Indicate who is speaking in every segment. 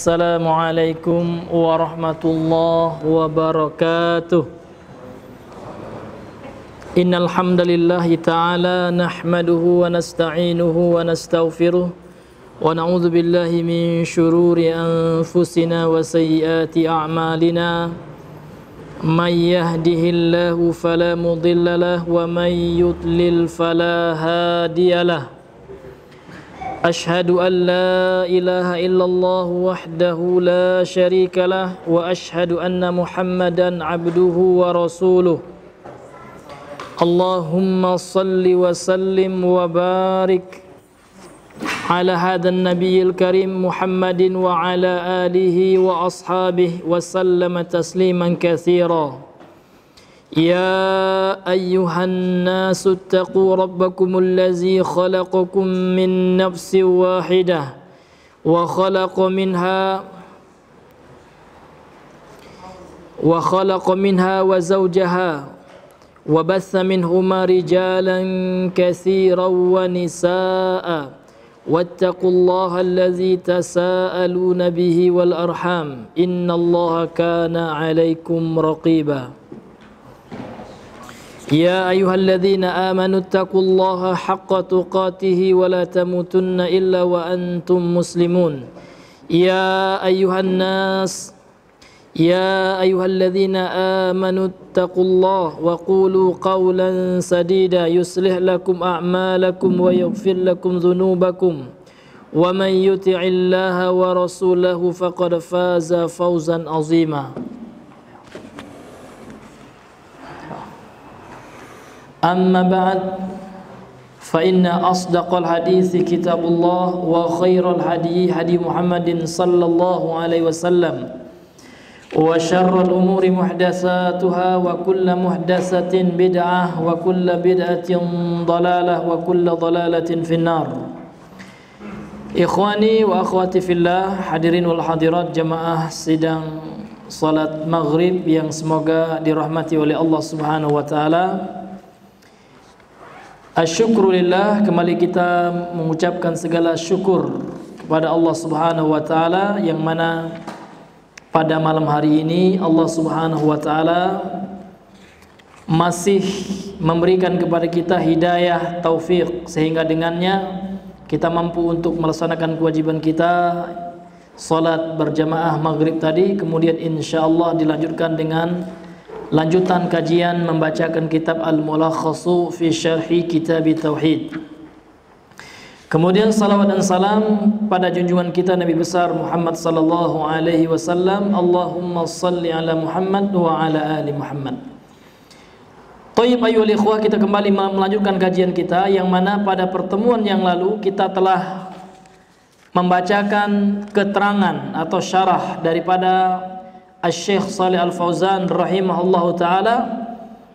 Speaker 1: Assalamualaikum warahmatullahi wabarakatuh. Innal hamdalillahi ta'ala nahmaduhu wa nasta'inuhu wa nastaghfiruh wa na'udzu billahi min shururi anfusina wa sayyiati a'malina. May yahdihillahu fala mudilla lahu wa may yudlil fala hadiyalah. Ashhadu an la ilaha illallah wahdahu la syarika lah wa ashhadu anna Muhammadan abduhu wa rasuluh. Allahumma salli wa sallim wa barik ala hadan nabiyil karim Muhammadin wa ala alihi wa ashabihi wa sallama tasliman katsira. Ya ayyuhan nasu ittaqu rabbakumul ladzi khalaqakum min nafsin wahidah wa khalaqa minha wa zawjaha wa batha minhuma rijalan katsiran wa nisaa'a wattaqullaha alladzi tasaaluna bihi wal arham innallaha kana 'alaikum raqiba. Ya ayyuhalladzina amanu taqullaha haqqa tuqatih wa la tamutunna illa wa antum muslimun. Ya ayyuhalladzina amanu taqullaha wa qulu qawlan sadida yuslih lakum a'malakum wa yaghfir lakum dhunubakum wa man yuti'illaha wa rasulahu faqad faza fawzan 'azima. Amma ba'd, fa inna asdaqal hadithi kitabullah wa khairal hadi hadi Muhammadin sallallahu alaihi wasallam wa syarrul umuri muhdatsatuha wa kullu muhdatsatin bid'ah wa kullu bid'atin dhalalah wa kullu dhalalatin finnar. Ikhwani wa akhwati fillah, hadirin wal hadirat jamaah sidang salat maghrib yang semoga dirahmati oleh Allah Subhanahu wa taala. Asyukrulillah, kembali kita mengucapkan segala syukur kepada Allah Subhanahu wa taala yang mana pada malam hari ini Allah Subhanahu wa taala masih memberikan kepada kita hidayah taufik sehingga dengannya kita mampu untuk melaksanakan kewajiban kita salat berjamaah maghrib tadi, kemudian insyaallah dilanjutkan dengan lanjutan kajian membacakan kitab Al-Mulakhasu fi Syarhi Kitab Tauhid. Kemudian salawat dan salam pada junjungan kita Nabi besar Muhammad sallallahu alaihi wasallam. Allahumma salli ala Muhammad wa ala ali Muhammad. Thayyib ayyuhal ikhwah, kita kembali melanjutkan kajian kita yang mana pada pertemuan yang lalu kita telah membacakan keterangan atau syarah daripada Asy-Syaikh Shalih Al-Fauzan rahimahullahu taala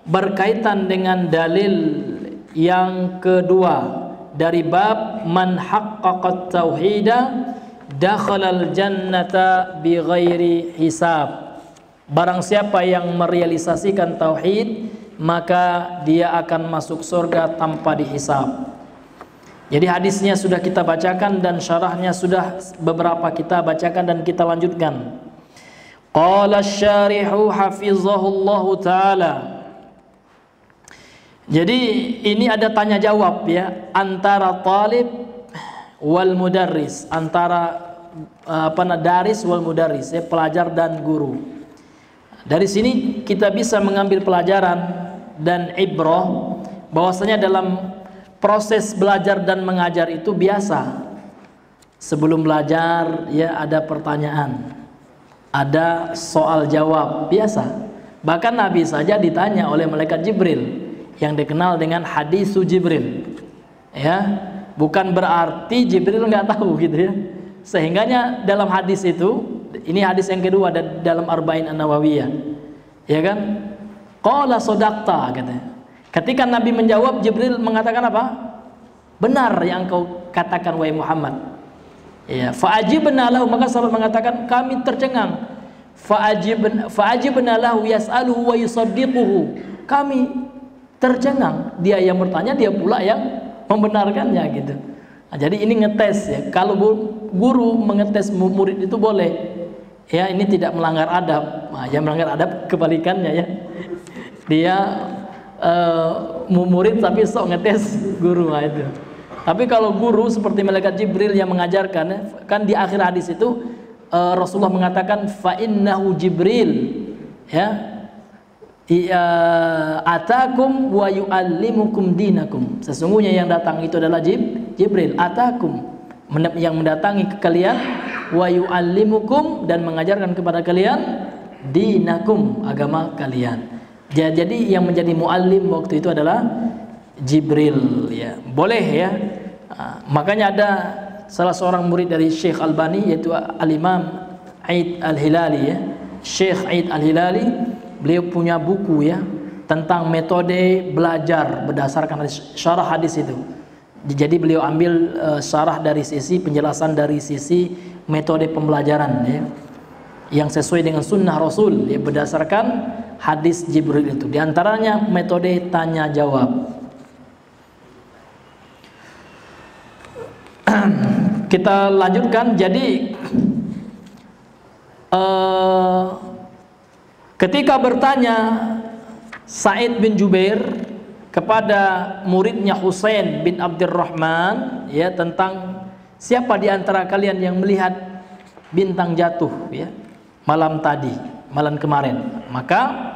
Speaker 1: berkaitan dengan dalil yang kedua dari bab man haqqaqat tauhida dakhalal jannata bighairi hisab. Barang siapa yang merealisasikan tauhid maka dia akan masuk surga tanpa dihisab. Jadi hadisnya sudah kita bacakan dan syarahnya sudah beberapa kita bacakan dan kita lanjutkan. Qala asy-syarihu hafizahullahu ta'ala. Jadi ini ada tanya jawab ya antara talib wal mudarris, antara daris wal mudarris ya, pelajar dan guru. Dari sini kita bisa mengambil pelajaran dan ibrah bahwasanya dalam proses belajar dan mengajar itu biasa sebelum belajar ya ada pertanyaan, ada soal jawab biasa. Bahkan Nabi saja ditanya oleh malaikat Jibril yang dikenal dengan hadisu Jibril. Ya, bukan berarti Jibril nggak tahu gitu ya. Sehingganya dalam hadis itu, ini hadis yang kedua dalam Arba'in An-Nawawiyah. Ya kan? Qala sadaqta katanya. Ketika Nabi menjawab, Jibril mengatakan apa? Benar yang engkau katakan wahai Muhammad. Ya, fa'ajibna lahu, maka sahabat mengatakan kami tercengang. Fa'ajibna lahu yas'aluhu wa yusaddiquhu. Kami tercengang, dia yang bertanya dia pula yang membenarkannya gitu. Nah, jadi ini ngetes ya. Kalau guru mengetes murid itu boleh. Ya, ini tidak melanggar adab. Nah, yang melanggar adab kebalikannya ya. Dia murid tapi sok ngetes guru, nah itu. Tapi kalau guru seperti malaikat Jibril yang mengajarkan, kan di akhir hadis itu Rasulullah mengatakan fa innahu Jibril ya. Atakum wa yu'allimukum dinakum. Sesungguhnya yang datang itu adalah Jibril. Atakum, yang mendatangi ke kalian, wa yu'allimukum, dan mengajarkan kepada kalian dinakum, agama kalian. Jadi yang menjadi muallim waktu itu adalah Jibril ya. Boleh ya. Makanya ada salah seorang murid dari Syekh Albani, yaitu Al-Imam Aid Al-Hilali ya. Syekh Aid Al-Hilali, beliau punya buku ya tentang metode belajar berdasarkan syarah hadis itu. Jadi beliau ambil syarah dari sisi penjelasan, dari sisi metode pembelajaran ya, yang sesuai dengan sunnah Rasul ya, berdasarkan hadis Jibril itu. Di antaranya metode tanya jawab. Kita lanjutkan. Jadi ketika bertanya Sa'id bin Jubair kepada muridnya Husain bin Abdurrahman ya, tentang siapa di antara kalian yang melihat bintang jatuh ya malam tadi, malam kemarin, maka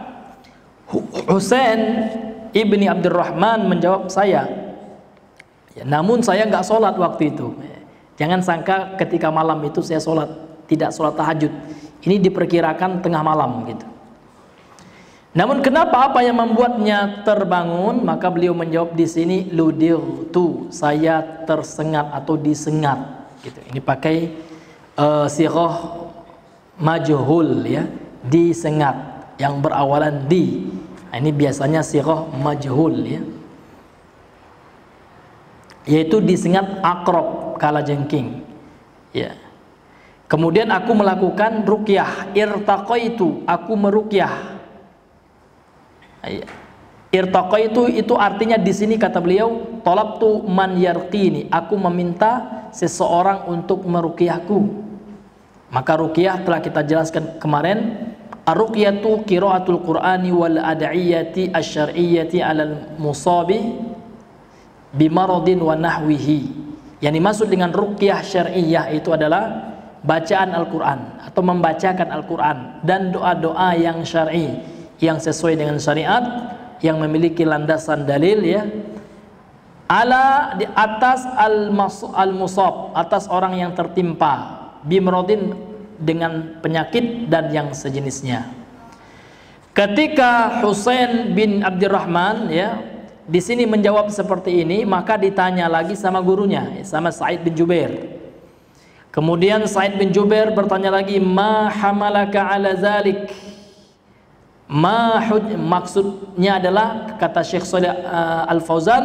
Speaker 1: Husain ibni Abdurrahman menjawab, saya ya, namun saya nggak sholat waktu itu. Jangan sangka ketika malam itu saya sholat, tidak sholat tahajud. Ini diperkirakan tengah malam gitu. Namun kenapa, apa yang membuatnya terbangun? Maka beliau menjawab di sini, ludirtu, saya tersengat atau disengat gitu. Ini pakai sighah majhul ya, disengat yang berawalan di. Nah, ini biasanya sighah majhul ya, yaitu disengat akrab, kalajengking ya. Kemudian aku melakukan ruqyah, irtaqaitu, aku meruqyah. Irtaqaitu itu artinya di sini kata beliau, talabtu man yarqini, aku meminta seseorang untuk meruqyahku. Maka ruqyah telah kita jelaskan kemarin, ar-ruqyatu qiraatul Qur'ani wal ad'iyati asy-syar'iyyati 'alal musabi bimaradin wa nahwihi. Yang dimaksud dengan ruqyah syar'iyyah itu adalah bacaan Al-Quran atau membacakan Al-Quran dan doa-doa yang syar'i, yang sesuai dengan syariat, yang memiliki landasan dalil ya, ala di atas al-musab, atas orang yang tertimpa, bimrodin, dengan penyakit dan yang sejenisnya. Ketika Husain bin Abdurrahman ya di sini menjawab seperti ini, maka ditanya lagi sama gurunya, sama Sa'id bin Jubair. Kemudian Sa'id bin Jubair bertanya lagi, ma hamalaka ala zalik. Maksudnya adalah, kata Syekh Shalih Al-Fauzan,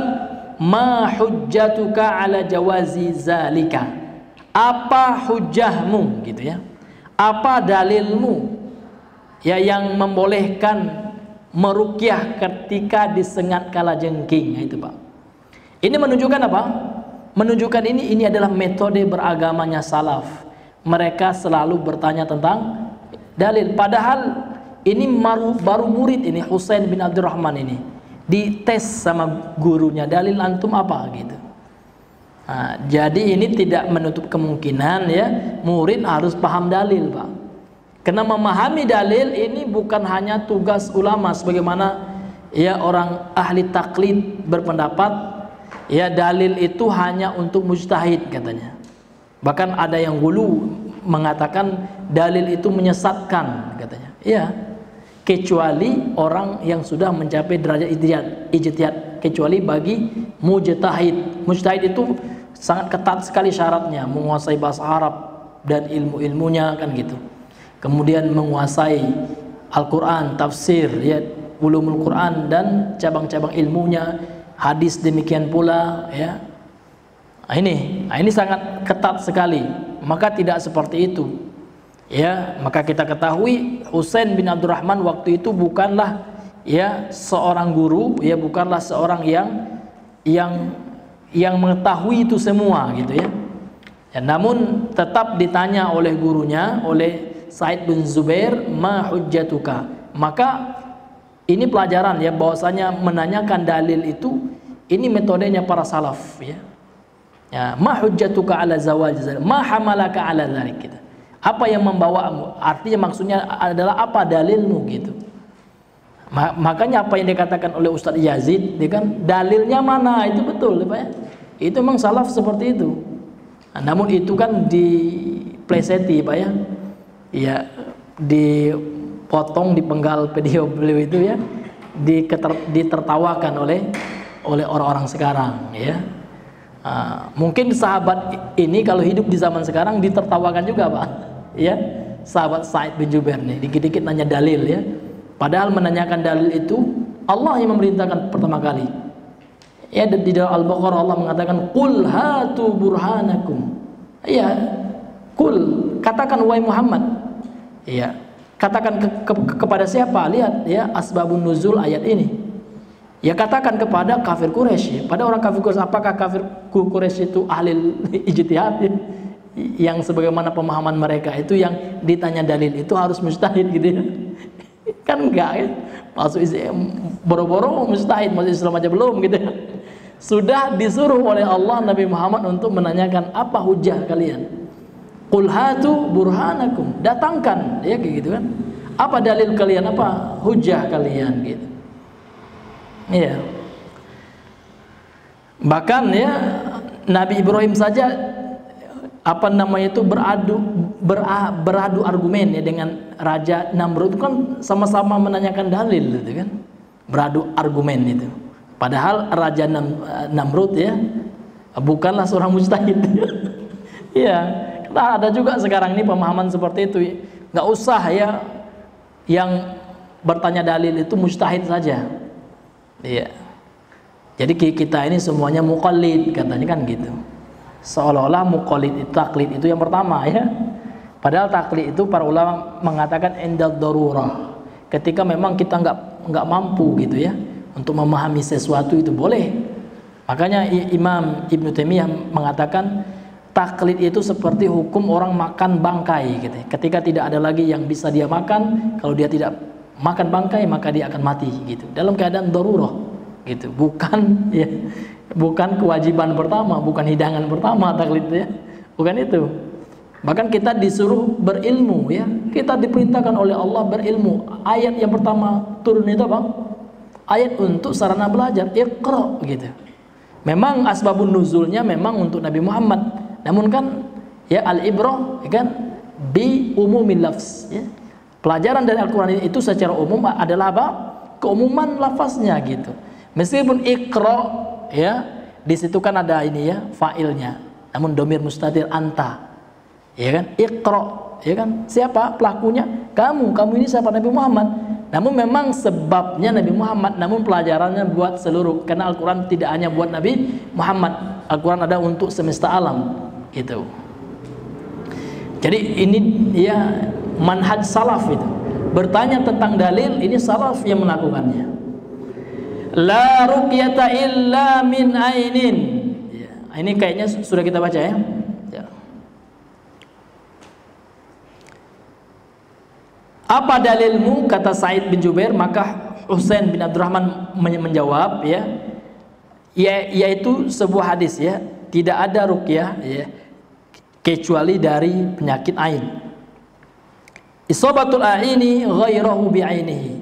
Speaker 1: ma hujjatuka ala jawazi zalika, apa hujjahmu gitu ya, apa dalilmu ya yang membolehkan meruqyah ketika disengat kalajengking. Nah, itu Pak, ini menunjukkan apa? Menunjukkan ini adalah metode beragamanya salaf. Mereka selalu bertanya tentang dalil, padahal ini baru murid ini, Husain bin Abdurrahman ini dites sama gurunya, dalil antum apa gitu. Nah, jadi ini tidak menutup kemungkinan ya murid harus paham dalil Pak. Karena memahami dalil ini bukan hanya tugas ulama, sebagaimana ya orang ahli taklid berpendapat ya dalil itu hanya untuk mujtahid katanya. Bahkan ada yang gulu mengatakan dalil itu menyesatkan katanya. Iya, kecuali orang yang sudah mencapai derajat ijtihad, kecuali bagi mujtahid. Mujtahid itu sangat ketat sekali syaratnya, menguasai bahasa Arab dan ilmu-ilmunya kan gitu. Kemudian menguasai Al-Quran, tafsir ya, ulumul Quran dan cabang-cabang ilmunya, hadis demikian pula ya. Nah, ini sangat ketat sekali. Maka tidak seperti itu. Ya, maka kita ketahui Husain bin Abdurrahman waktu itu bukanlah ya seorang guru, ya bukanlah seorang yang yang mengetahui itu semua gitu ya. Ya, namun tetap ditanya oleh gurunya, oleh Sa'id bin Zubair, ma hujjatuka. Maka ini pelajaran ya, bahwasanya menanyakan dalil itu ini metodenya para salaf ya. Ya, ma hujjatuka ala zawaj, ma hamalaka ala dzalik gitu. Apa yang membawamu? Artinya maksudnya adalah apa dalilmu gitu. Makanya apa yang dikatakan oleh Ustadz Yazid, dia kan dalilnya mana, itu betul Pak ya. Itu memang salaf seperti itu. Nah, namun itu kan dipleseti Pak ya. Ya, dipotong, dipenggal video beliau itu ya, ditertawakan oleh orang-orang sekarang ya. Mungkin sahabat ini kalau hidup di zaman sekarang ditertawakan juga Pak ya. Sahabat Sa'id bin Jubair nih dikit-dikit nanya dalil ya, padahal menanyakan dalil itu Allah yang memerintahkan pertama kali ya. Di dalam Al-Baqarah Allah mengatakan qul hatu burhanakum ya, qul, katakan wahai Muhammad ya, katakan kepada siapa? Lihat ya asbabun nuzul ayat ini ya, katakan kepada kafir Quraisy ya. Pada orang kafir Quraisy, apakah kafir Quraisy itu ahli ijtihad ya? Yang sebagaimana pemahaman mereka itu yang ditanya dalil itu harus mujtahid gitu ya. Kan enggak ya, masuk boro-boro mujtahid, masuk Islam aja belum gitu ya. Sudah disuruh oleh Allah Nabi Muhammad untuk menanyakan apa hujah kalian. Qul hatu burhanakum, datangkan ya kayak gitu kan. Apa dalil kalian, apa hujah kalian gitu. Iya. Bahkan ya Nabi Ibrahim saja apa namanya itu beradu argumen ya dengan Raja Namrud, itu kan sama-sama menanyakan dalil gitu kan, beradu argumen itu. Padahal Raja Namrud ya bukanlah seorang mujtahid. Iya, ada juga sekarang ini pemahaman seperti itu. Nggak usah ya yang bertanya dalil itu mujtahid saja. Iya. Jadi kita ini semuanya muqallid katanya kan gitu. Seolah-olah muqallid, taklid itu yang pertama ya. Padahal taklid itu para ulama mengatakan indad darurah. Ketika memang kita nggak mampu gitu ya untuk memahami sesuatu itu boleh. Makanya Imam Ibnu Taimiyah mengatakan taklid itu seperti hukum orang makan bangkai gitu. Ketika tidak ada lagi yang bisa dia makan, kalau dia tidak makan bangkai maka dia akan mati gitu. Dalam keadaan darurah gitu. Bukan ya, bukan kewajiban pertama, bukan hidangan pertama taklid ya. Bukan itu. Bahkan kita disuruh berilmu ya. Kita diperintahkan oleh Allah berilmu. Ayat yang pertama turun itu apa? Ayat untuk sarana belajar, Iqra gitu. Memang asbabun nuzulnya memang untuk Nabi Muhammad. Namun kan ya al-ibrah ya kan bi umumil lafz ya. Pelajaran dari Al-Qur'an itu secara umum adalah apa? Keumuman lafaznya gitu. Meskipun Iqra ya, di situ kan ada ini ya fa'ilnya. Namun domir mustatir anta. Ya kan? Iqra, ya kan? Siapa pelakunya? Kamu ini siapa? Nabi Muhammad. Namun memang sebabnya Nabi Muhammad, namun pelajarannya buat seluruh, karena Al-Qur'an tidak hanya buat Nabi Muhammad. Al-Qur'an ada untuk semesta alam, gitu. Jadi ini ya manhaj salaf itu. Bertanya tentang dalil, ini salaf yang melakukannya. La ruqyata illa min ainin. Ya, ini kayaknya sudah kita baca ya. Apa dalilmu? Kata Sa'id bin Jubair. Maka Husain bin Abdurrahman menjawab ya, yaitu sebuah hadis ya, tidak ada ruqyah ya kecuali dari penyakit ain. Isobatul aini ghairahu bi'ainihi,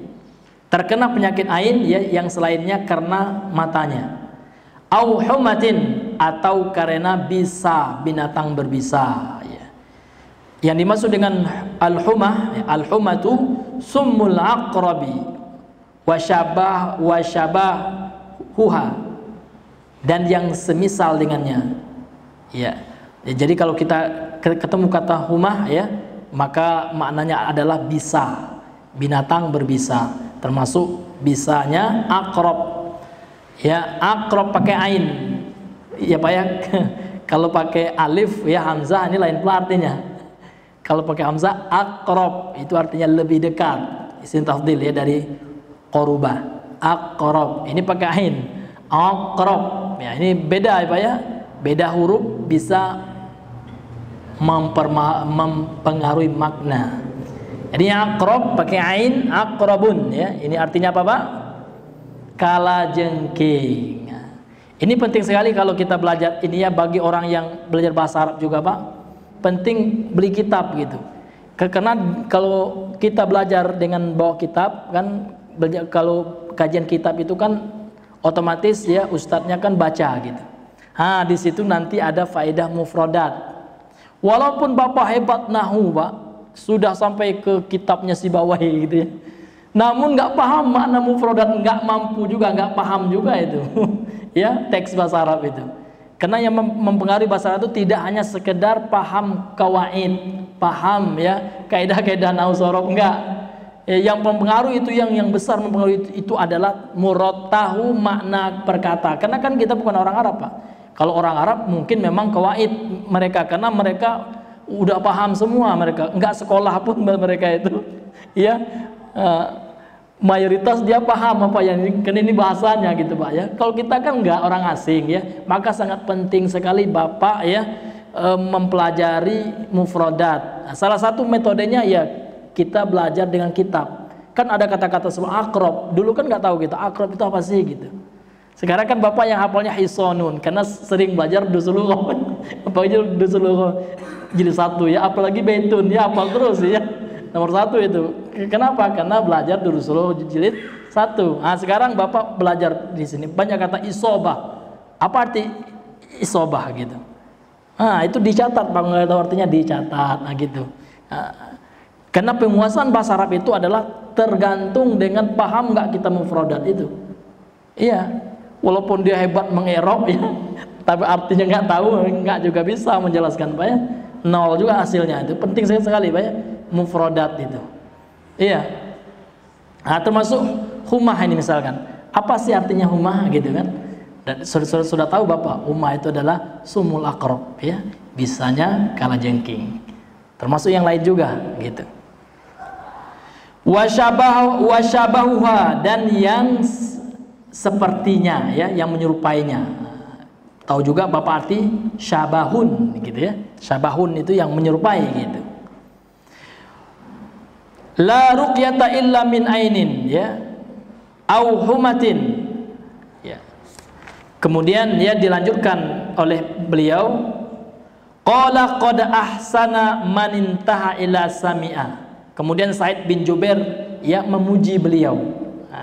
Speaker 1: terkena penyakit ain ya yang selainnya karena matanya. Au humatin, atau karena bisa binatang berbisa. Yang dimaksud dengan al-humah, al-humatu summul aqrabi wa syabahuha, dan yang semisal dengannya. Ya. Jadi kalau kita ketemu kata humah ya, maka maknanya adalah bisa, binatang berbisa, termasuk bisanya aqrab. Ya, aqrab pakai ain. Ya Pak ya. Kalau pakai alif ya hamzah ini lain pula artinya. Kalau pakai hamzah aqrab itu artinya lebih dekat. Isim tafdhil ya dari qaruba. Aqrab. Ini pakai ain. Aqrab Aqrab. Ya, ini beda ya Pak ya. Beda huruf bisa mempengaruhi makna. Jadi Aqrab pakai ain, aqrabun ya. Ini artinya apa Pak? Kalajengking. Ini penting sekali kalau kita belajar ini ya, bagi orang yang belajar bahasa Arab juga Pak. Penting beli kitab gitu. Karena kalau kita belajar dengan bawa kitab kan, kalau kajian kitab itu kan otomatis ya ustadznya kan baca gitu. Di situ nanti ada faedah mufradat. Walaupun Bapak hebat nahu Pak, sudah sampai ke kitabnya Sibawahi gitu ya, namun nggak paham makna mufradat, nggak mampu juga, nggak paham juga itu ya teks bahasa Arab itu. Karena yang mempengaruhi bahasa Arab itu tidak hanya sekedar paham kawaid, paham ya kaidah-kaidah nahwu sorof, enggak. Yang mempengaruhi itu, yang besar mempengaruhi itu adalah murad, tahu makna perkata. Karena kan kita bukan orang Arab Pak. Kalau orang Arab mungkin memang kawaid mereka, karena mereka udah paham semua, mereka enggak sekolah pun mereka itu ya. Mayoritas dia paham apa yang ini bahasanya gitu Pak ya. Kalau kita kan enggak, orang asing ya, maka sangat penting sekali Bapak ya mempelajari mufradat. Salah satu metodenya ya kita belajar dengan kitab. Kan ada kata-kata semua aqrab. Dulu kan nggak tahu kita aqrab itu apa sih gitu. Sekarang kan Bapak yang hafalnya hisonun karena sering belajar dusulughah. Apalagi dusulughah jilid 1 ya, apalagi baitun ya hafal terus ya. Nomor 1 itu. Kenapa? Karena belajar dusulughah jilid 1. Sekarang Bapak belajar di sini banyak kata isobah. Apa arti isobah gitu? Itu dicatat, Bang, tahu artinya dicatat gitu. Karena penguasaan bahasa Arab itu adalah tergantung dengan paham nggak kita mufradat itu. Iya, walaupun dia hebat mengerob ya, tapi artinya nggak tahu, nggak juga bisa menjelaskan Pak ya. Nol juga hasilnya. Itu penting sekali Pak ya, mufradat itu. Iya. Termasuk humah ini misalkan. Apa sih artinya humah gitu kan? Dan sudah tahu Bapak, humah itu adalah sumul aqrab ya, bisanya kalajengking. Termasuk yang lain juga gitu. Wasyabahuha, dan yang sepertinya ya, yang menyerupainya. Tahu juga Bapak arti syabahun gitu ya. Syabahun itu yang menyerupai gitu. La ruqyata illa min ainin ya, au humatin ya. Kemudian ya dilanjutkan oleh beliau, qala qad ahsana man intaha ila sami'a. Kemudian Said bin Jubair ya memuji beliau.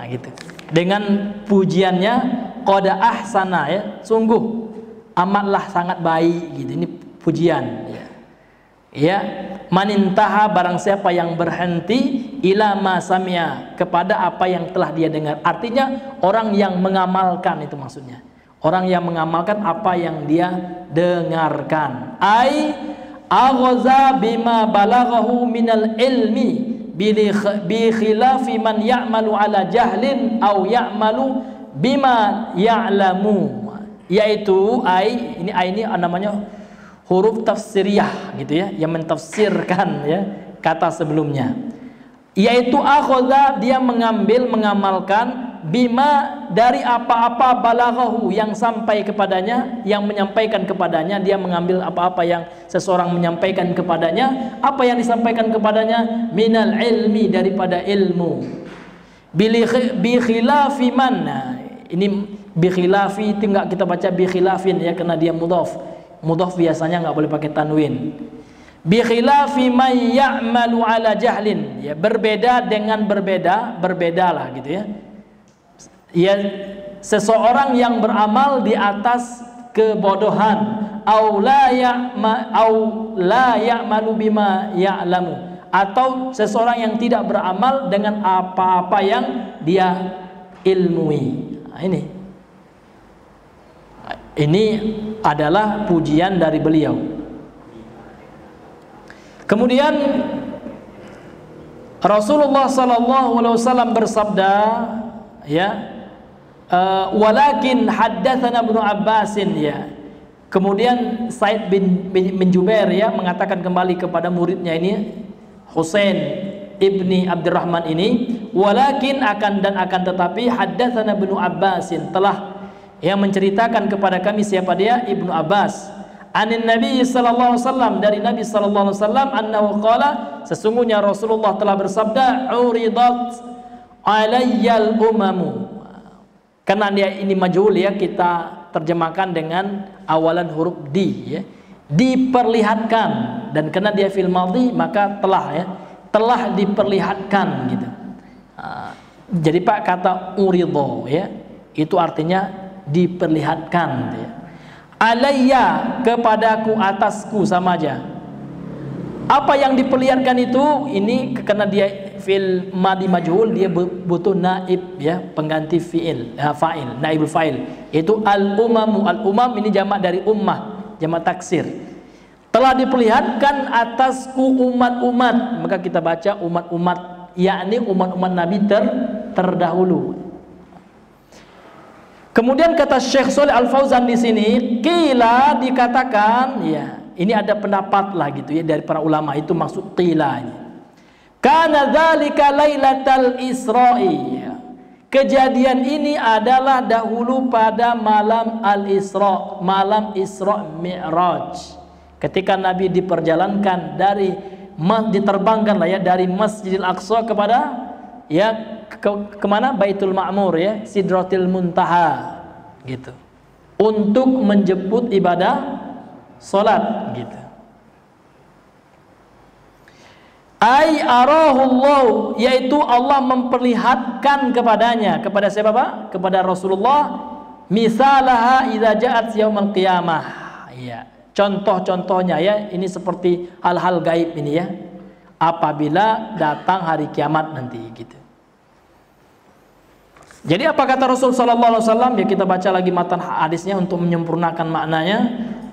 Speaker 1: Gitu. Dengan pujiannya qad ahsana ya, sungguh amatlah sangat baik gitu. Ini pujian ya. Ya, man intaha, barang siapa yang berhenti ila ma sami'a, kepada apa yang telah dia dengar. Artinya orang yang mengamalkan, itu maksudnya. Orang yang mengamalkan apa yang dia dengarkan. Aghaza bima balaghahu minal ilmi bi khilafi man ya'malu ala jahlin aw ya'malu bima ya'lamu. Yaitu ini namanya huruf tafsiriyah gitu ya, yang mentafsirkan ya kata sebelumnya. Yaitu akhadha, dia mengamalkan bima, dari apa-apa balaghahu, yang sampai kepadanya, yang menyampaikan kepadanya. Dia mengambil apa-apa yang seseorang menyampaikan kepadanya. Apa yang disampaikan kepadanya? Minal ilmi, daripada ilmu. Bi khilafi man. Ini bi khilafi itu enggak kita baca bi khilafin ya, karena dia mudhaf. Mudhaf biasanya enggak boleh pakai tanwin. Bi khilafi man ya'malu ala jahlin ya, berbeda dengan berbedalah gitu ya. Ya, seseorang yang beramal di atas kebodohan, au la ya'malu bima ya'lamu, atau seseorang yang tidak beramal dengan apa-apa yang dia ilmui. Ini adalah pujian dari beliau. Kemudian Rasulullah SAW bersabda ya, walakin haddatsana Ibnu Abbasin ya. Kemudian Said bin Jubair ya mengatakan kembali kepada muridnya ini, Husain ibni Abdurrahman ini, walakin akan tetapi haddatsana Ibnu Abbasin, telah yang menceritakan kepada kami siapa dia? Ibnu Abbas. Anin Nabi sallallahu alaihi wasallam, dari Nabi sallallahu alaihi wasallam, annahu qala, sesungguhnya Rasulullah telah bersabda, uridat alayyal umamu. Karena dia ini majhul ya, kita terjemahkan dengan awalan huruf di ya. Diperlihatkan, dan karena dia fil madhi maka telah ya, telah diperlihatkan gitu. Jadi Pak, kata urido ya, itu artinya diperlihatkan gitu ya. Alayya, kepadaku, atasku, sama aja. Apa yang diperlihatkan itu, ini karena dia fil madi majhul, dia butuh naib ya, pengganti fiil, fa'il, naibul fa'il. Itu al-umamu. Al-umam ini jamak dari ummah, jamak taksir. Telah diperlihatkan atasku umat-umat, maka kita baca umat-umat, yakni umat-umat Nabi terdahulu. Kemudian kata Syekh Shalih Al Fauzan di sini, qila, dikatakan ya, ini ada pendapat lah gitu ya dari para ulama, itu maksud qila ini. Kana dzalika lailatal Isra'i. Kejadian ini adalah dahulu pada malam Al-Isra, malam Isra Mi'raj. Ketika Nabi diperjalankan dari diterbangkan lah ya dari Masjidil Aqsa kepada ya kemana? Baitul Ma'mur ya, Sidratil Muntaha gitu, untuk menjemput ibadah salat gitu. Ai arahullah, yaitu Allah memperlihatkan kepadanya, kepada siapa Pak? Kepada Rasulullah, misalaha idza ja'at yaumul qiyamah. Ya, contoh-contohnya ya, ini seperti hal-hal gaib ini ya, apabila datang hari kiamat nanti gitu. Jadi apa kata Rasul sallallahu alaihi wasallam? Ya, kita baca lagi matan hadisnya untuk menyempurnakan maknanya.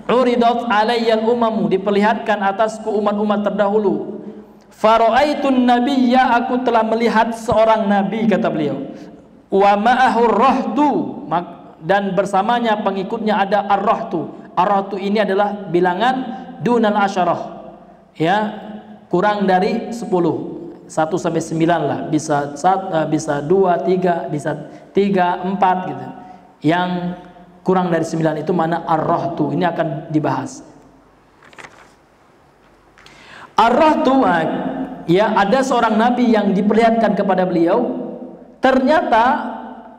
Speaker 1: Uridat alayyal umamu, diperlihatkan atasku umat-umat terdahulu. Fara'aitun nabiyya, aku telah melihat seorang nabi, kata beliau. Wa ma'ahu rahtu, dan bersamanya pengikutnya ada ar-rahtu. Ar-rahtu ini adalah bilangan dunal asyarah. Ya, kurang dari 10. 1 sampai 9 lah, bisa 1, bisa 2, 3, bisa 3, 4 gitu. Yang kurang dari 9 itu mana ar-rahtu, ini akan dibahas. Ar-rahtu ya, ada seorang nabi yang diperlihatkan kepada beliau, ternyata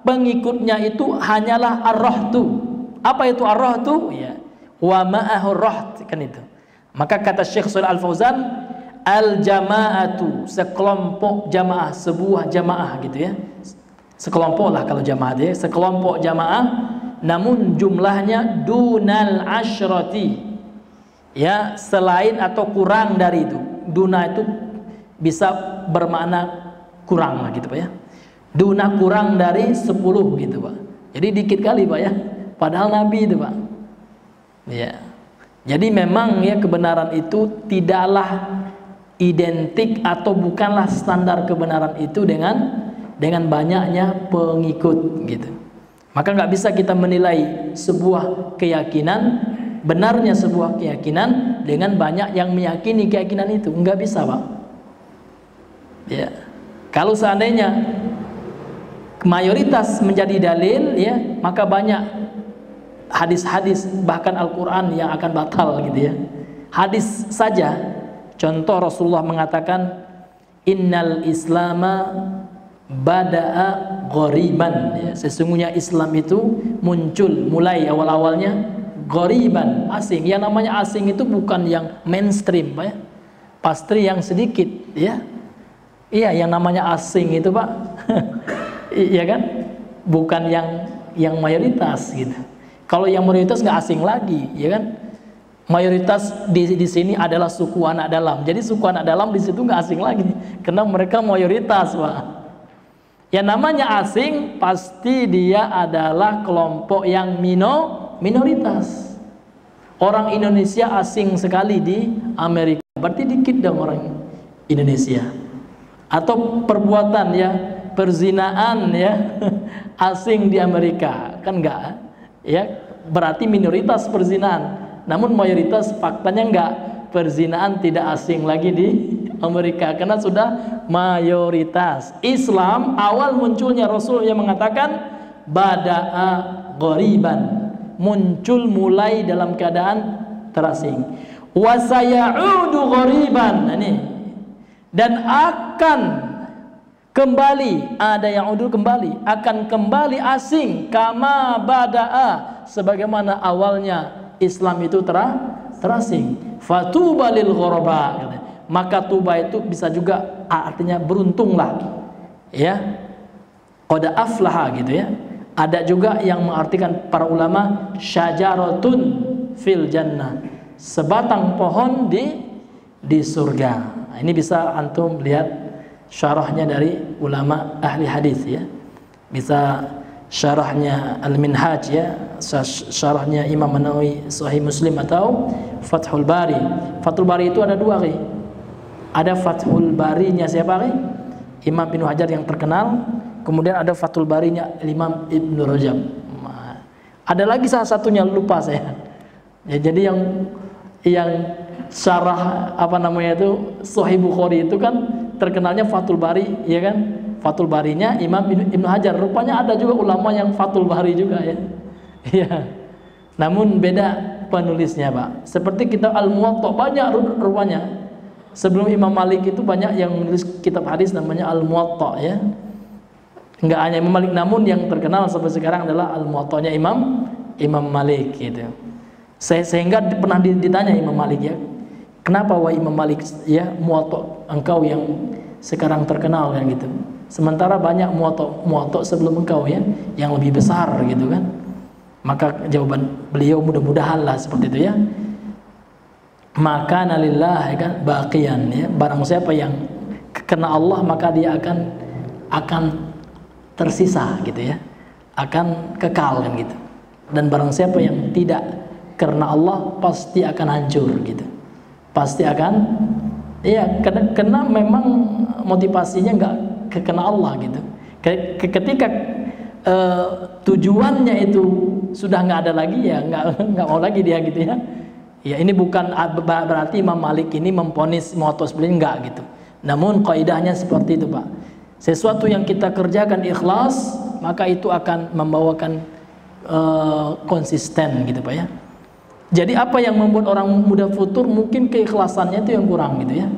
Speaker 1: pengikutnya itu hanyalah ar-rahtu. Apa itu ar-rahtu? Ya, wa ma'ahu raht, kan itu. Maka kata Syekh Shalih Al Fauzan, al-jama'atu, sekelompok jamaah, sebuah jamaah gitu ya. Sekelompok lah kalau jamaah ya, sekelompok jamaah, namun jumlahnya dunal asyrati. Ya, selain atau kurang dari itu. Duna itu bisa bermakna kurang lah gitu Pak ya. Duna kurang dari 10 gitu Pak. Jadi dikit kali Pak ya. Padahal Nabi itu Pak. Ya. Jadi memang ya, kebenaran itu tidaklah identik atau bukanlah standar kebenaran itu dengan banyaknya pengikut gitu. Maka nggak bisa kita menilai sebuah keyakinan, benarnya sebuah keyakinan dengan banyak yang meyakini keyakinan itu, nggak bisa Pak. Ya, kalau seandainya mayoritas menjadi dalil ya, maka banyak hadis-hadis bahkan Al-Quran yang akan batal gitu ya. Hadis saja. Contoh Rasulullah mengatakan innal islama bada'a ghoriban ya, sesungguhnya Islam itu muncul mulai awal-awalnya ghoriban, asing. Yang namanya asing itu bukan yang mainstream Pak ya, pasti yang sedikit ya. Iya, yang namanya asing itu Pak iya kan, bukan yang mayoritas gitu. Kalau yang mayoritas nggak asing lagi ya kan. Mayoritas di sini adalah suku anak dalam. Jadi suku anak dalam di situ nggak asing lagi, karena mereka mayoritas Pak. Yang namanya asing pasti dia adalah kelompok yang minoritas. Orang Indonesia asing sekali di Amerika, berarti dikit dong orang Indonesia. Atau perbuatan ya, perzinaan ya asing di Amerika, kan enggak ya, berarti minoritas perzinaan. Namun mayoritas faktanya enggak, perzinaan tidak asing lagi di Amerika karena sudah mayoritas. Islam awal munculnya Rasul yang mengatakan bada'a ghariban, muncul mulai dalam keadaan terasing. Wa sayaudu ghariban, dan akan kembali, ada yang udah kembali, akan kembali asing, kama bada'a, sebagaimana awalnya Islam itu terasing. Fatuba lil ghuraba, maka tuba itu bisa juga artinya beruntunglah, ya, qad aflaha gitu ya. Ada juga yang mengartikan para ulama syajaratun fil jannah, sebatang pohon di surga. Nah, ini bisa antum lihat syarahnya dari ulama ahli hadis ya. Bisa syarahnya Al-Minhaj ya, syarahnya Imam An-Nawawi Sahih Muslim atau Fathul Bari. Fathul Bari itu ada dua, ada Fathul Barinya siapa, Imam Ibnu Hajar yang terkenal, kemudian ada Fathul Barinya Imam Ibnu Rajab. Ada lagi salah satunya lupa saya. Ya, jadi yang syarah apa namanya itu Sahih Bukhari itu kan terkenalnya Fathul Bari, ya kan? Fathul Barinya Imam Ibnu Hajar. Rupanya ada juga ulama yang Fathul Bari juga ya. Iya. Namun beda penulisnya, Pak. Seperti kitab Al-Muwatta banyak rupanya. Sebelum Imam Malik itu banyak yang menulis kitab hadis namanya Al-Muwatta ya. Enggak hanya Imam Malik, namun yang terkenal sampai sekarang adalah Al-Muwattanya Imam Malik gitu. Sehingga pernah ditanya Imam Malik ya, kenapa wahai Imam Malik ya Muwatta engkau yang sekarang terkenal kan gitu, sementara banyak Muwatta sebelum engkau ya yang lebih besar gitu kan. Maka jawaban beliau mudah-mudahan lah seperti itu ya, maka nalillah ya kan baqiyan ya, barang siapa yang kena Allah maka dia akan tersisa gitu ya, akan kekal kan gitu. Dan barang siapa yang tidak karena Allah pasti akan hancur gitu, pasti akan ya, karena memang motivasinya nggak kena Allah gitu. Ketika tujuannya itu sudah nggak ada lagi ya nggak mau lagi dia gitu ya. Ya ini bukan berarti Imam Malik ini memponis Muwatta beliau enggak gitu. Namun kaidahnya seperti itu, Pak. Sesuatu yang kita kerjakan ikhlas, maka itu akan membawakan konsisten gitu, Pak ya. Jadi apa yang membuat orang mudah futur, mungkin keikhlasannya itu yang kurang gitu ya.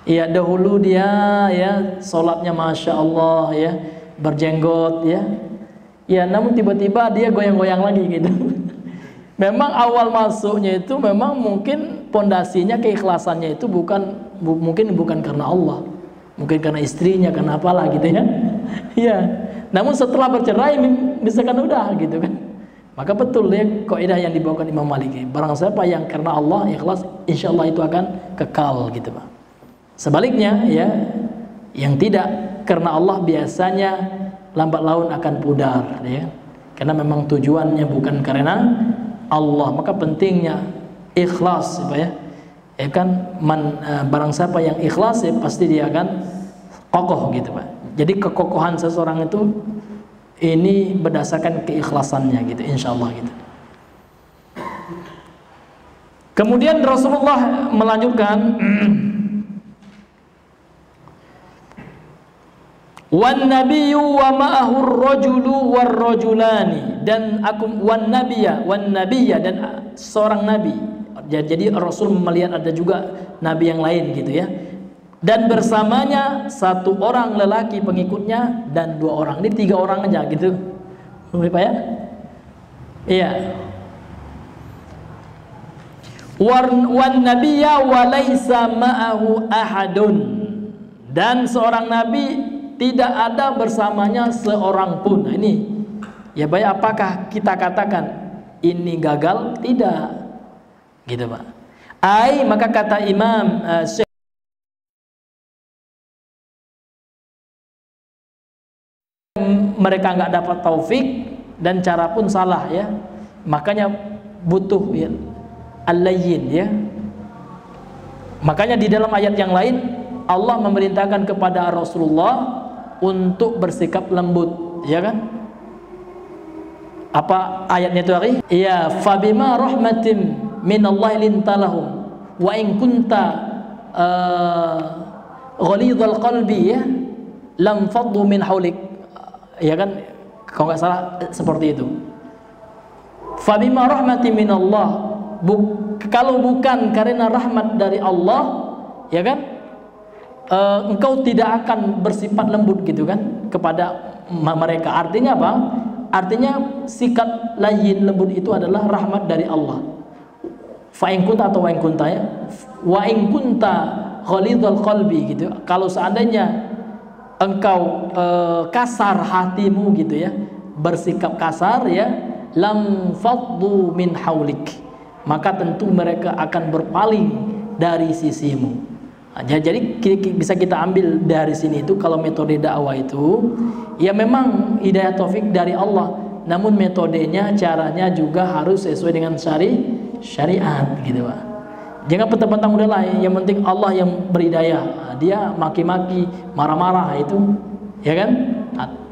Speaker 1: Ya dahulu dia ya sholatnya masya Allah ya, berjenggot ya. Ya namun tiba-tiba dia goyang-goyang lagi gitu. Memang awal masuknya itu memang mungkin pondasinya keikhlasannya itu mungkin bukan karena Allah, mungkin karena istrinya, karena apalah gitu ya. Ya. Namun setelah bercerai misalkan udah gitu kan. Maka betul ya kaidah yang dibawakan Imam Malik. Barang siapa yang karena Allah ikhlas, insyaallah itu akan kekal gitu, Pak. Sebaliknya ya, yang tidak karena Allah biasanya lambat laun akan pudar ya. Karena memang tujuannya bukan karena Allah, maka pentingnya ikhlas Pak ya. Ya kan barang siapa yang ikhlas ya pasti dia akan kokoh gitu, Pak. Jadi kekokohan seseorang itu ini berdasarkan keikhlasannya gitu, insyaallah gitu. Kemudian Rasulullah melanjutkan wan nabiyyu wa ma'ahu ar-rajulu war-rajulani, dan aku wan nabiyya dan seorang nabi. Jadi Rasul melihat ada juga nabi yang lain gitu ya. Dan bersamanya satu orang lelaki pengikutnya dan dua orang. Ini tiga orang aja gitu. Boleh Pak ya? Iya. Wan nabiyya wa laisa ma'ahu ahadun, dan seorang nabi tidak ada bersamanya seorang pun. Nah, ini ya baik, apakah kita katakan ini gagal? Tidak. Gitu Pak. Maka kata Imam mereka nggak dapat taufik dan cara pun salah ya, makanya butuh ya, al-layyin ya. Makanya di dalam ayat yang lain Allah memerintahkan kepada Rasulullah untuk bersikap lembut, ya kan? Apa ayatnya itu hari? Ya, fabima rahmatin minallahi lintalahum wa in kunta ghalidhal qalbi ya lam faddu min haulik. Ya kan, kalau nggak salah seperti itu. Fabima rahmati minallah, kalau bukan karena rahmat dari Allah, ya kan, engkau tidak akan bersifat lembut gitu kan kepada mereka. Artinya apa? Artinya sikap layyin, lembut itu adalah rahmat dari Allah. Fa in kunta atau wa in kunta, ya, wa in kunta ghalidhal qalbi gitu. Kalau seandainya engkau kasar hatimu gitu ya, bersikap kasar ya, lam faddu min haulik, maka tentu mereka akan berpaling dari sisimu. Nah, jadi bisa kita ambil dari sini itu, kalau metode dakwah itu ya memang hidayah taufik dari Allah, namun metodenya, caranya juga harus sesuai dengan syariat gitu Pak. Jangan petang-petang udahlah, yang penting Allah yang berhidayah. Nah, dia maki-maki, marah-marah itu, ya kan?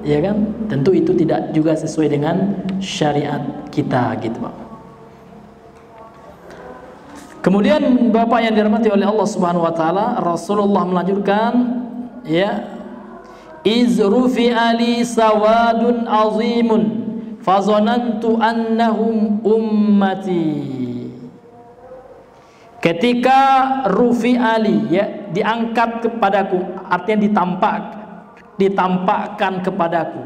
Speaker 1: Ya kan? Tentu itu tidak juga sesuai dengan syariat kita gitu Pak. Kemudian Bapak yang dirahmati oleh Allah Subhanahu wa taala, Rasulullah melanjutkan ya, izrufi ali sawadun azimun fazanantu annahum ummati. Ketika rufi ali ya, diangkat kepadaku, artinya ditampakkan kepadaku.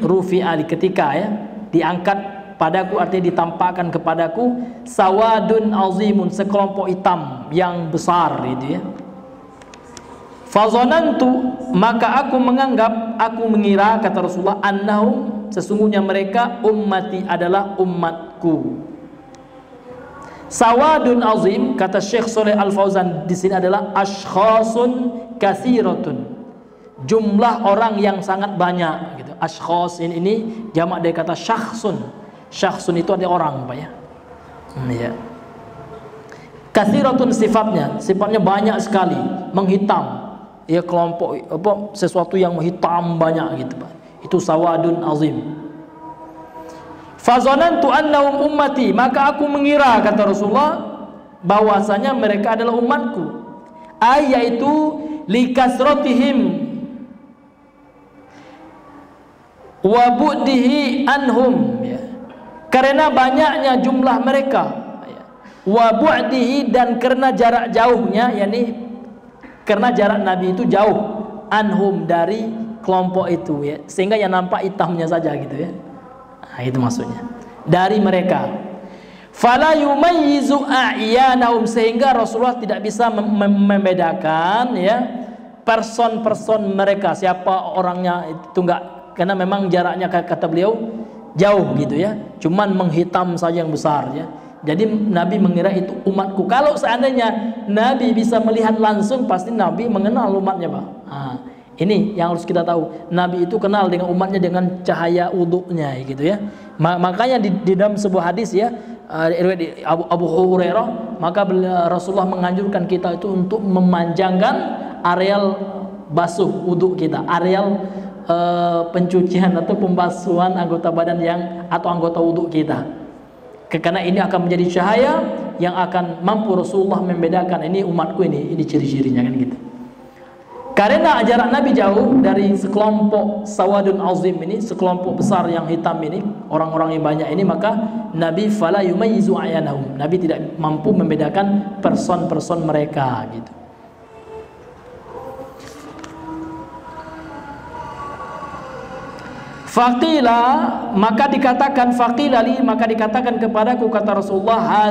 Speaker 1: Rufi ali, ketika ya diangkat padaku, artinya ditampakkan kepadaku, sawadun azimun, sekelompok hitam yang besar itu ya. Fazanantu, maka aku menganggap, aku mengira, kata Rasulullah, annahum, sesungguhnya mereka, ummati, adalah umatku. Sawadun azim, kata Syekh Shalih Al Fauzan di sini, adalah ashkhasun katsiratun, jumlah orang yang sangat banyak gitu. Ashkhas ini jamak dari kata syakhsun. Syakhsun itu ada orang Pak ya. Ya. Katsiratun sifatnya banyak sekali, menghitam. Ya, kelompok apa, sesuatu yang hitam banyak gitu Pak. Itu sawadun azim. Fazanantu annahum ummati, maka aku mengira, kata Rasulullah, bahwasanya mereka adalah umatku. Yaitu likasratihim wa bu'dihi anhum ya. Karena banyaknya jumlah mereka, wa bu'dihi, dan karena jarak jauhnya, yakni karena jarak Nabi itu jauh, anhum, dari kelompok itu ya, sehingga yang nampak hitamnya saja gitu ya. Nah, itu maksudnya dari mereka. Fala yumayyizu a'yanahum, sehingga Rasulullah tidak bisa membedakan ya person mereka, siapa orangnya itu enggak, karena memang jaraknya kata beliau jauh gitu ya, cuman menghitam saja yang besar ya. Jadi Nabi mengira itu umatku. Kalau seandainya Nabi bisa melihat langsung, pasti Nabi mengenal umatnya Pak. Nah, ini yang harus kita tahu. Nabi itu kenal dengan umatnya dengan cahaya wudunya gitu ya. Makanya di dalam sebuah hadis ya, Abu Hurairah, maka Rasulullah menganjurkan kita itu untuk memanjangkan areal basuh wudu kita, areal pencucian atau pembasuhan anggota badan yang atau anggota wudu kita. Karena ini akan menjadi cahaya yang akan mampu Rasulullah membedakan ini umatku, ini ciri-cirinya kan gitu. Karena jarak Nabi jauh dari sekelompok sawadun azim ini, sekelompok besar yang hitam ini, orang-orang yang banyak ini, maka Nabi fala yumayyizu ayanahum, Nabi tidak mampu membedakan person mereka gitu. Faqila, maka dikatakan, faqilali, maka dikatakan kepadaku, kata Rasulullah,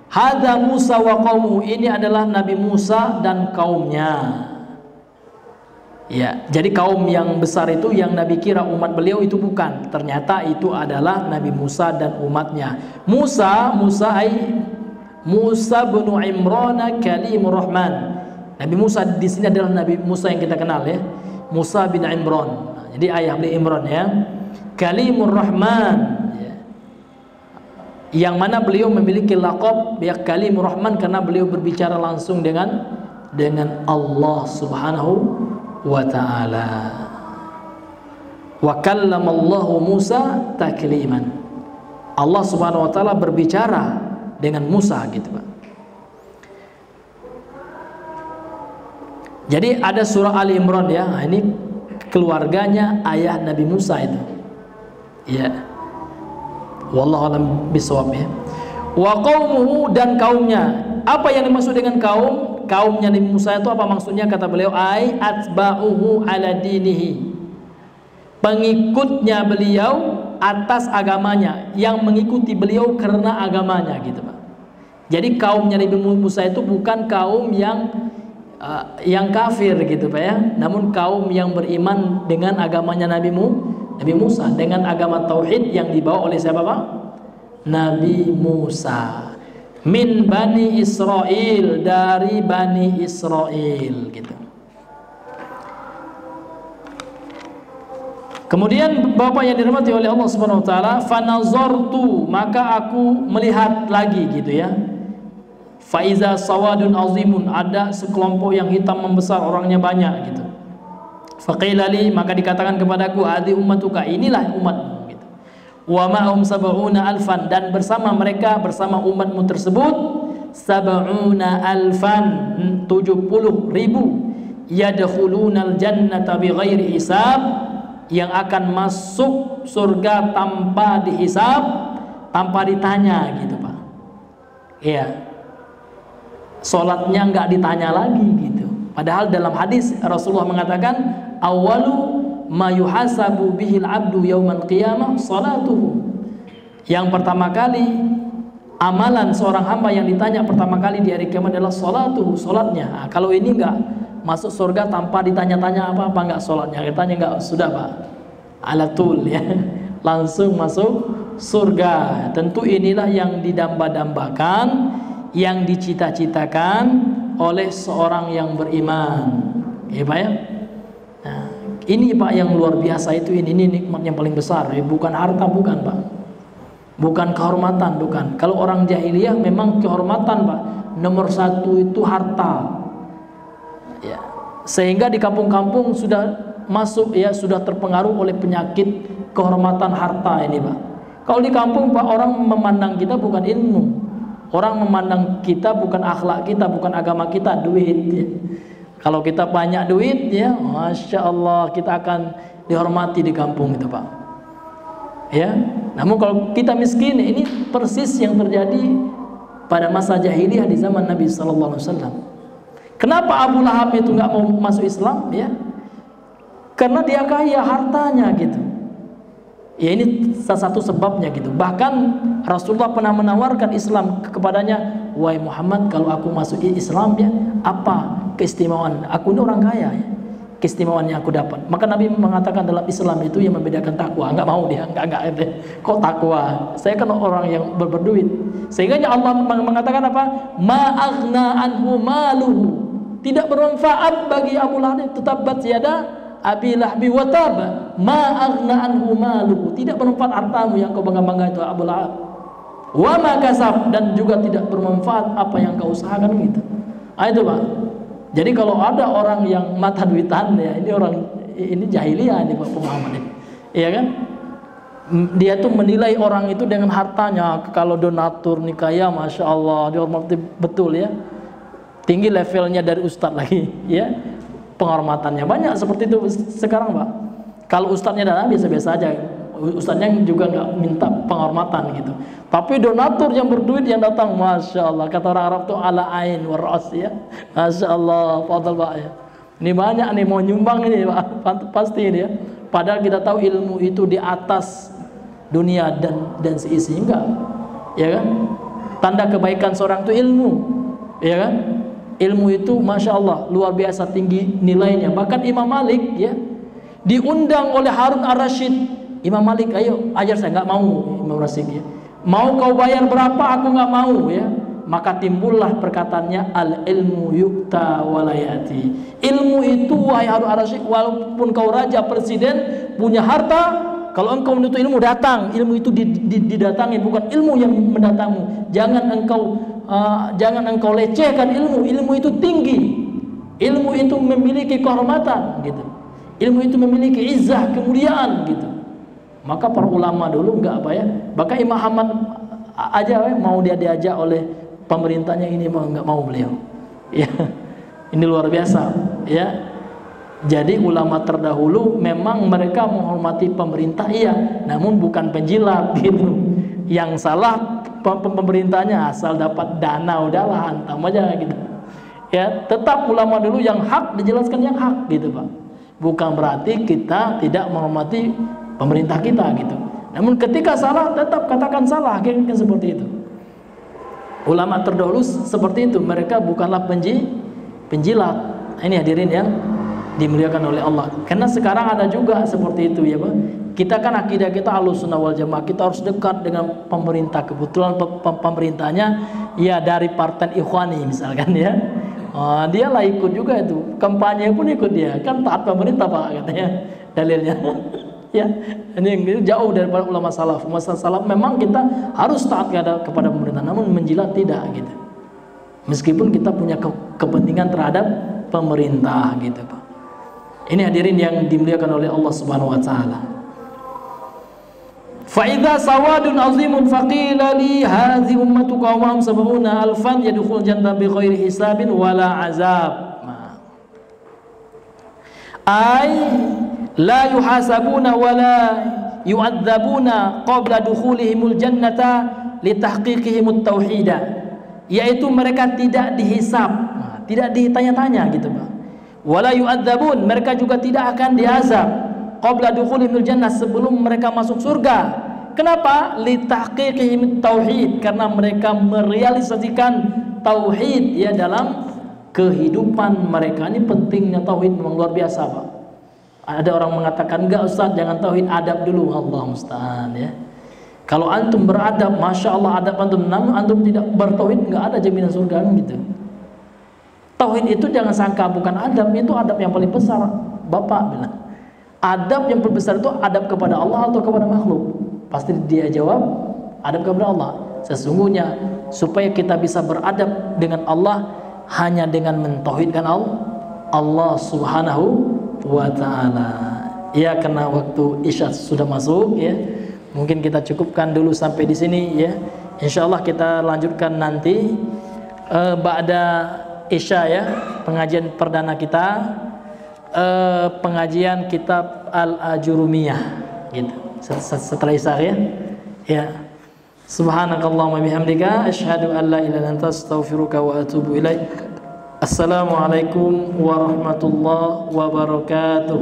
Speaker 1: hadza Musa wa qaumuhu, ini adalah Nabi Musa dan kaumnya. Ya, jadi kaum yang besar itu yang Nabi kira umat beliau itu bukan, ternyata itu adalah Nabi Musa dan umatnya. Musa bin Imran kalimur Rahman. Nabi Musa di sini adalah Nabi Musa yang kita kenal ya, Musa bin Imran. Jadi ayah beliau Imran ya, kalimur Rahman ya. Yang mana beliau memiliki laqab ya kalimur Rahman karena beliau berbicara langsung dengan Allah Subhanahu wa taala. Wa kallamallahu Musa takliman. Allah Subhanahu wa taala berbicara dengan Musa gitu Pak. Jadi ada surah Ali Imran ya. Nah, ini keluarganya ayah Nabi Musa itu. Ya. Wallahu alam bisawab ya. Wa qaumuhu, dan kaumnya. Apa yang dimaksud dengan kaum? Kaumnya Nabi Musa itu apa maksudnya? Kata beliau, ai atba'uhu ala dinihi, pengikutnya beliau atas agamanya, yang mengikuti beliau karena agamanya gitu Pak. Jadi kaumnya Nabi Musa itu bukan kaum yang kafir gitu Pak ya, namun kaum yang beriman dengan agamanya Nabi Musa, dengan agama tauhid yang dibawa oleh siapa Pak? Nabi Musa. Min Bani Israel, dari Bani Israel gitu. Kemudian Bapak yang dirahmati oleh Allah Subhanahu wa taala, fanazartu, maka aku melihat lagi gitu ya. Faiza sawadun azimun, ada sekelompok yang hitam membesar, orangnya banyak gitu. Faqila li, maka dikatakan kepadaku, hadi ummatuka, inilah umatmu gitu. Wa ma'hum sab'una alfan, dan bersama mereka, bersama umatmu tersebut, sab'una alfan, 70.000, yadkhulunal jannata bighairi hisab, yang akan masuk surga tanpa dihisab, tanpa ditanya gitu Pak. Iya. Salatnya enggak ditanya lagi gitu. Padahal dalam hadis Rasulullah mengatakan, awalu ma yuhasabu bihil abdu yaumal qiyamah salatuhu. Yang pertama kali amalan seorang hamba yang ditanya pertama kali di hari kiamat adalah salatuhu, salatnya. Nah, kalau ini enggak masuk surga tanpa ditanya-tanya apa-apa, enggak salatnya. Ditanya enggak, sudah Pak. Alatul ya. Langsung masuk surga. Tentu inilah yang didamba-dambakan, yang dicita-citakan oleh seorang yang beriman. Ya Pak ya. Nah, ini Pak yang luar biasa itu, ini nikmat yang paling besar ya. Bukan harta, bukan Pak. Bukan kehormatan, bukan. Kalau orang jahiliyah memang kehormatan Pak, nomor satu itu harta ya. Sehingga di kampung-kampung sudah masuk ya, sudah terpengaruh oleh penyakit kehormatan harta ini Pak. Kalau di kampung Pak, orang memandang kita bukan ilmu, orang memandang kita bukan akhlak kita, bukan agama kita, duit ya. Kalau kita banyak duit ya, Masya Allah, kita akan dihormati di kampung itu Pak ya. Namun kalau kita miskin, ini persis yang terjadi pada masa jahiliyah di zaman Nabi SAW. Kenapa Abu Lahab itu nggak mau masuk Islam ya? Karena dia kaya hartanya gitu ya. Ini salah satu sebabnya gitu. Bahkan Rasulullah pernah menawarkan Islam kepadanya, wahai Muhammad, kalau aku masuk Islam ya, apa keistimewaan? Aku ini orang kaya ya, keistimewaan yang aku dapat. Maka Nabi mengatakan dalam Islam itu yang membedakan takwa. Enggak mau dia, enggak kok takwa? Saya kan orang yang berduit. Sehingga Allah mengatakan apa? Ma aghna anhu maluhu, tidak bermanfaat bagi Abu Lahab, tetap yada Abi Lahbi wa tab, ma aghna anhu maluhu, tidak bermanfaat hartamu yang kau bangga-bangga itu Abu Lahab. Wa ma kasab, dan juga tidak bermanfaat apa yang kau usahakan gitu. Itu Pak. Jadi kalau ada orang yang mata duitan ya, ini jahiliyah ini Pak pemahamannya. Iya kan? Dia tuh menilai orang itu dengan hartanya. Kalau donatur nikah ya Masya Allah, dihormati betul ya. Tinggi levelnya dari ustadz lagi ya. Penghormatannya banyak seperti itu sekarang Pak. Kalau ustadznya datang biasa-biasa aja, ustadznya juga nggak minta penghormatan gitu. Tapi donatur yang berduit yang datang, Masya Allah, kata orang Arab tuh ala ain waras ya. Masya Allah, fadal Pak ya. Ini banyak nih mau nyumbang ini Pak, pasti ini ya. Padahal kita tahu ilmu itu di atas dunia dan seisi, enggak ya kan? Tanda kebaikan seorang itu ilmu ya kan? Ilmu itu Masya Allah luar biasa tinggi nilainya. Bahkan Imam Malik ya diundang oleh Harun ar-Rasyid. Imam Malik, ayo ajar saya. Nggak mau Imam Rasyid ya. Mau kau bayar berapa, aku nggak mau ya. Maka timbullah perkataannya, al ilmu yukta walayati. Ilmu itu wahai Harun ar-Rasyid, walaupun kau raja, presiden, punya harta, kalau engkau menuntut ilmu, datang. Ilmu itu didatangi, bukan ilmu yang mendatangmu. Jangan engkau lecehkan ilmu. Ilmu itu tinggi. Ilmu itu memiliki kehormatan gitu. Ilmu itu memiliki izzah, kemuliaan gitu. Maka para ulama dulu enggak apa ya. Bahkan Imam Ahmad aja mau dia diajak oleh pemerintahnya, ini enggak mau beliau. Ya. Ini luar biasa ya. Jadi ulama terdahulu memang mereka menghormati pemerintah iya, namun bukan penjilat gitu. Yang salah pemerintahnya, asal dapat dana udahlah hantam aja gitu. Ya, tetap ulama dulu yang hak dijelaskan yang hak gitu Pak. Bukan berarti kita tidak menghormati pemerintah kita gitu. Namun ketika salah tetap katakan salah, akhirnya seperti itu. Ulama terdahulu seperti itu, mereka bukanlah penjilat. Ini hadirin yang dimuliakan oleh Allah. Karena sekarang ada juga seperti itu ya Pak. Kita kan akidah kita Ahlussunnah wal Jamaah, kita harus dekat dengan pemerintah. Kebetulan pemerintahnya ya dari partai Ikhwani misalkan ya. Dia lah ikut juga itu, kampanye pun ikut dia, kan taat pemerintah Pak katanya dalilnya. Ya, ini jauh daripada ulama salaf. Ulama salaf memang kita harus taat kepada pemerintah, namun menjilat tidak gitu. Meskipun kita punya kepentingan terhadap pemerintah gitu Pak. Ini hadirin yang dimuliakan oleh Allah Subhanahu wa taala. Fa idza sawadun azimun faqila li hadhi ummatuka wa hum sab'una alfan yadkhulul jannata bi ghairi hisabin wala azab. Ay la yuhasabuna wala yu'adzabuna qabla dukhulihimul jannata li tahqiqihimut tauhida. Yaitu mereka tidak dihisab, tidak ditanya-tanya gitu Pak. Wala yu'adzabun, mereka juga tidak akan diazab qabla dukhulihimul jannah, sebelum mereka masuk surga. Kenapa? Li tahqiqihim tauhid, karena mereka merealisasikan tauhid ya dalam kehidupan mereka. Ini pentingnya tauhid, memang luar biasa Pak. Ada orang mengatakan enggak Ustaz, jangan tauhid, adab dulu. Allah musta'an ya. Kalau antum beradab, masya Allah adab antum, namun antum tidak bertauhid, enggak ada jaminan surga gitu. Tauhid itu jangan sangka bukan adab, itu adab yang paling besar. Bapak bilang, adab yang paling besar itu adab kepada Allah atau kepada makhluk? Pasti dia jawab, adab kepada Allah. Sesungguhnya supaya kita bisa beradab dengan Allah hanya dengan mentauhidkan Allah Subhanahu wa ta'ala. Ya, karena waktu Isya sudah masuk ya. Mungkin kita cukupkan dulu sampai di sini ya. Insyaallah kita lanjutkan nanti ba'da Isya ya, pengajian perdana kita, pengajian kitab Al-Ajurumiyah gitu. Setelah Isya ya. Ya. Subhanakallahumma bihamdika asyhadu an la ilaha illa anta astaghfiruka wa atubu ilaik. Assalamualaikum warahmatullahi wabarakatuh.